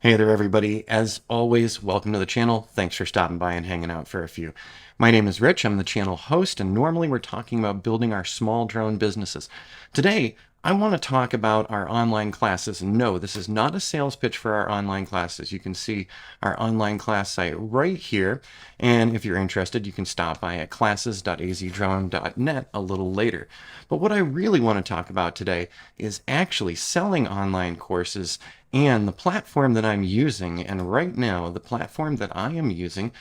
Hey there, everybody. As always, welcome to the channel. Thanks for stopping by and hanging out for a few. My name is Rich. I'm the channel host, and normally we're talking about building our small drone businesses. Today, I want to talk about our online classes. And no, this is not a sales pitch for our online classes. You can see our online class site right here. And if you're interested, you can stop by at classes.azdrone.net a little later. But what I really want to talk about today is actually selling online courses and the platform that I'm using. And right now, the platform that I am using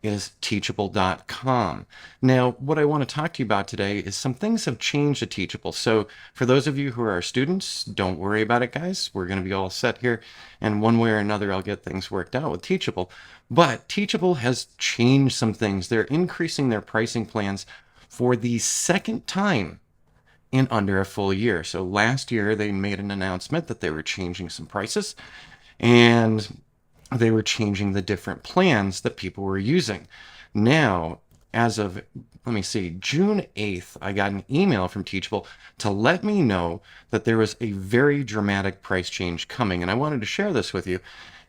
is teachable.com. Now, what I want to talk to you about today is some things have changed at Teachable. So for those of you who are students, don't worry about it, guys. We're going to be all set here. And one way or another, I'll get things worked out with Teachable. But Teachable has changed some things. They're increasing their pricing plans for the second time in under a full year. So last year they made an announcement that they were changing some prices and they were changing the different plans that people were using. Now, as of, let me see, June 8th, I got an email from Teachable to let me know that there was a very dramatic price change coming. And I wanted to share this with you.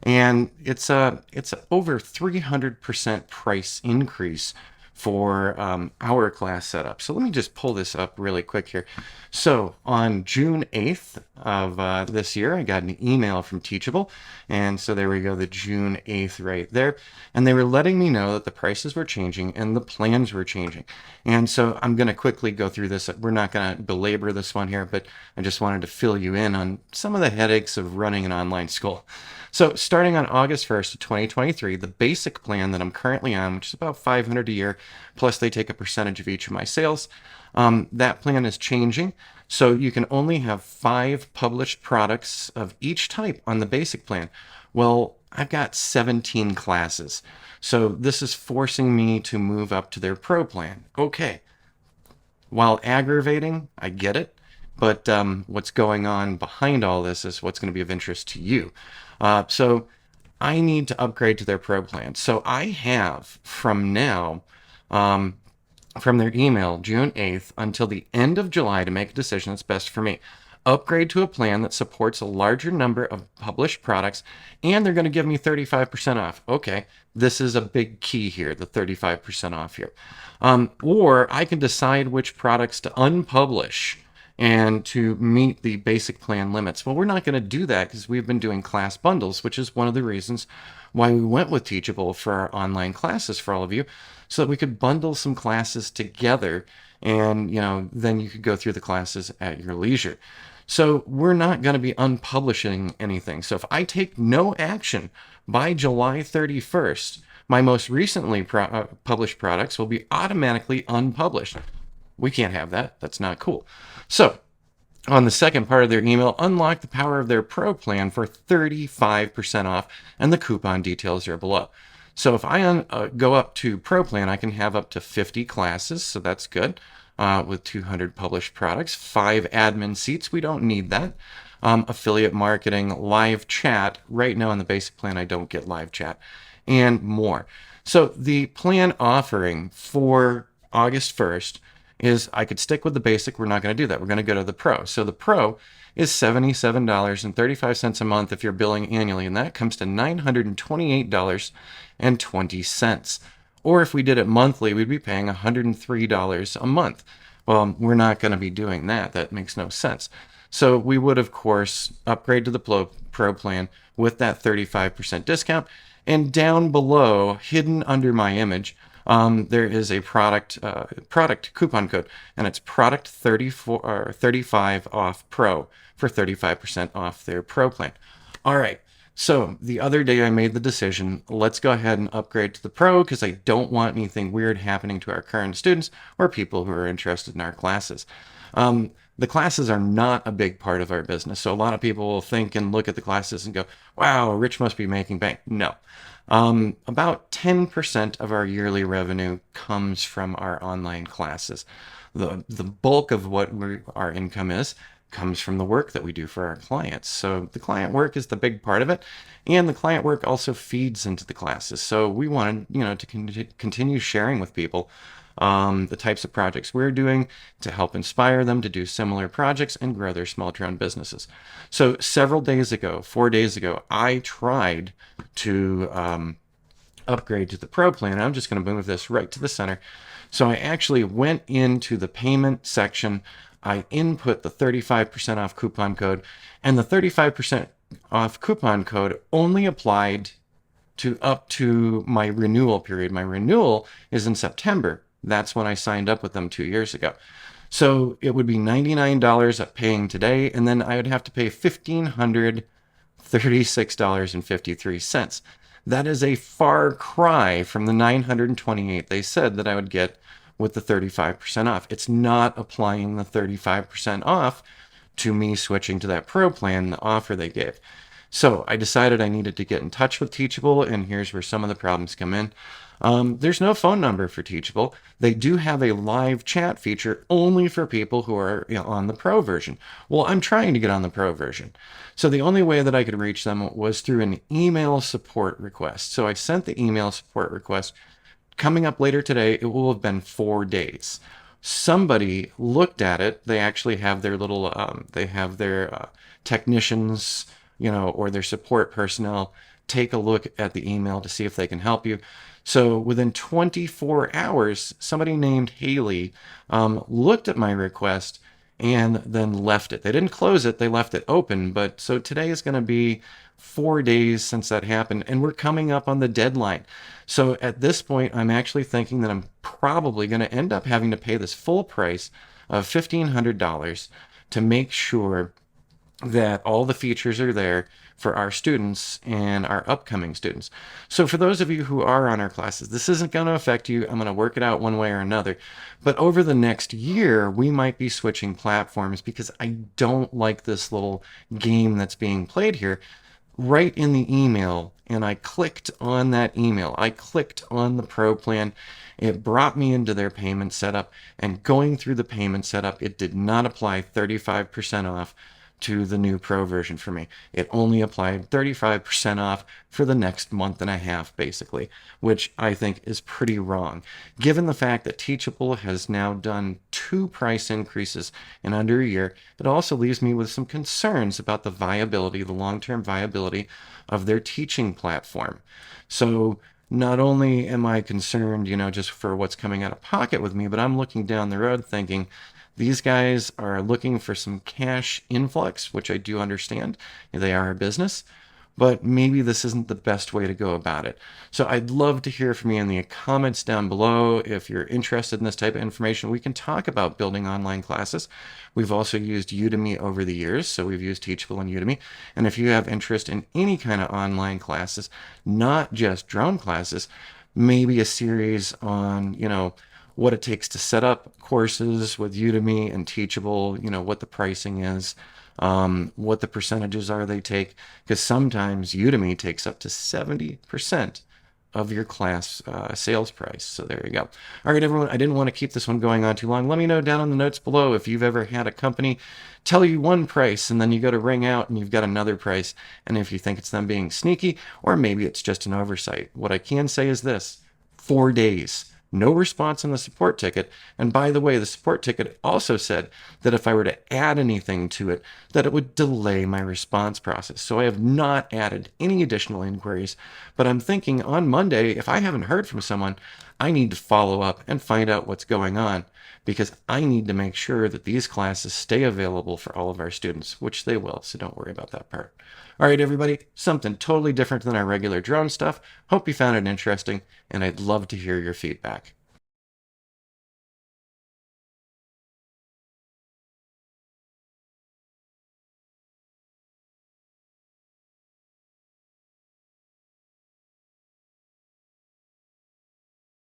And it's over 300% price increase for our class setup. So let me just pull this up really quick here. So on June 8th of this year, I got an email from Teachable. And so there we go, the June 8th right there. And they were letting me know that the prices were changing and the plans were changing. And so I'm going to quickly go through this. We're not going to belabor this one here, but I just wanted to fill you in on some of the headaches of running an online school. So starting on August 1st of 2023, the basic plan that I'm currently on, which is about $500 a year, plus they take a percentage of each of my sales, that plan is changing. So you can only have 5 published products of each type on the basic plan. Well, I've got 17 classes. So this is forcing me to move up to their pro plan. Okay. While aggravating, I get it. But what's going on behind all this is what's going to be of interest to you. So I need to upgrade to their pro plan. So I have from now, from their email, June 8th, until the end of July to make a decision that's best for me. Upgrade to a plan that supports a larger number of published products, and they're going to give me 35% off. Okay, this is a big key here, the 35% off here. Or I can decide which products to unpublish and to meet the basic plan limits. Well, we're not going to do that because we've been doing class bundles, which is one of the reasons why we went with Teachable for our online classes for all of you, so that we could bundle some classes together and, then you could go through the classes at your leisure. So we're not going to be unpublishing anything. So if I take no action by July 31st, my most recently published products will be automatically unpublished. We can't have that. That's not cool. So on the second part of their email, unlock the power of their pro plan for 35% off, and the coupon details are below. So if I go up to pro plan, I can have up to 50 classes, so that's good, with 200 published products, 5 admin seats. We don't need that. Affiliate marketing, live chat. Right now on the basic plan, I don't get live chat, and more. So the plan offering for August 1st is I could stick with the basic. We're not going to do that. We're going to go to the pro. So the pro is $77.35 a month if you're billing annually, and that comes to $928.20. Or if we did it monthly, we'd be paying $103 a month. Well, we're not going to be doing that. That makes no sense. So we would, of course, upgrade to the pro plan with that 35% discount. And down below, hidden under my image, there is a product coupon code, and it's product 35 off pro for 35% off their pro plan. All right. So the other day I made the decision, let's go ahead and upgrade to the pro because I don't want anything weird happening to our current students or people who are interested in our classes. The classes are not a big part of our business. So a lot of people will think and look at the classes and go, wow, Rich must be making bank. No. About 10% of our yearly revenue comes from our online classes. The bulk of what our income comes from the work that we do for our clients. So the client work is the big part of it, and the client work also feeds into the classes. So we wanted, to continue sharing with people the types of projects we're doing to help inspire them to do similar projects and grow their small drone businesses. So several days ago, 4 days ago, I tried to upgrade to the Pro plan. I'm just going to move this right to the center. So I actually went into the payment section. I input the 35% off coupon code, and the 35% off coupon code only applied to up to my renewal period. My renewal is in September. That's when I signed up with them 2 years ago. So it would be $99 at paying today, and then I would have to pay $1,536.53. That is a far cry from the $928 they said that I would get with the 35% off. It's not applying the 35% off to me switching to that Pro plan, the offer they gave. So I decided I needed to get in touch with Teachable, and here's where some of the problems come in. There's no phone number for Teachable. They do have a live chat feature only for people who are on the Pro version. Well, I'm trying to get on the Pro version. So the only way that I could reach them was through an email support request. So I sent the email support request. Coming up later today, it will have been 4 days. Somebody looked at it. They actually have their little, technicians, or their support personnel take a look at the email to see if they can help you. So within 24 hours, somebody named Haley looked at my request and then left it. They didn't close it, they left it open. But so today is going to be 4 days since that happened, and we're coming up on the deadline. So at this point, I'm actually thinking that I'm probably going to end up having to pay this full price of $1,500 to make sure that all the features are there for our students and our upcoming students. So for those of you who are on our classes, this isn't going to affect you. I'm going to work it out one way or another. But over the next year, we might be switching platforms because I don't like this little game that's being played here. Right in the email, and I clicked on that email. I clicked on the Pro plan. It brought me into their payment setup, and going through the payment setup, it did not apply 35% off to the new Pro version for me. It only applied 35% off for the next month and a half, basically, which I think is pretty wrong. Given the fact that Teachable has now done 2 price increases in under a year, it also leaves me with some concerns about the viability, the long-term viability of their teaching platform. So not only am I concerned, just for what's coming out of pocket with me, but I'm looking down the road thinking, these guys are looking for some cash influx, which I do understand. They are a business, but maybe this isn't the best way to go about it. So I'd love to hear from you in the comments down below. If you're interested in this type of information, we can talk about building online classes. We've also used Udemy over the years, so we've used Teachable and Udemy. And if you have interest in any kind of online classes, not just drone classes, maybe a series on, what it takes to set up courses with Udemy and Teachable, what the pricing is, what the percentages are they take, because sometimes Udemy takes up to 70% of your class sales price. So there you go. All right, everyone, I didn't want to keep this one going on too long. Let me know down in the notes below if you've ever had a company tell you one price and then you go to ring out and you've got another price, and if you think it's them being sneaky, or maybe it's just an oversight. What I can say is this: 4 days. No response on the support ticket. And by the way, the support ticket also said that if I were to add anything to it, that it would delay my response process. So I have not added any additional inquiries, but I'm thinking on Monday, if I haven't heard from someone, I need to follow up and find out what's going on, because I need to make sure that these classes stay available for all of our students, which they will. So don't worry about that part. All right, everybody, something totally different than our regular drone stuff. Hope you found it interesting, and I'd love to hear your feedback.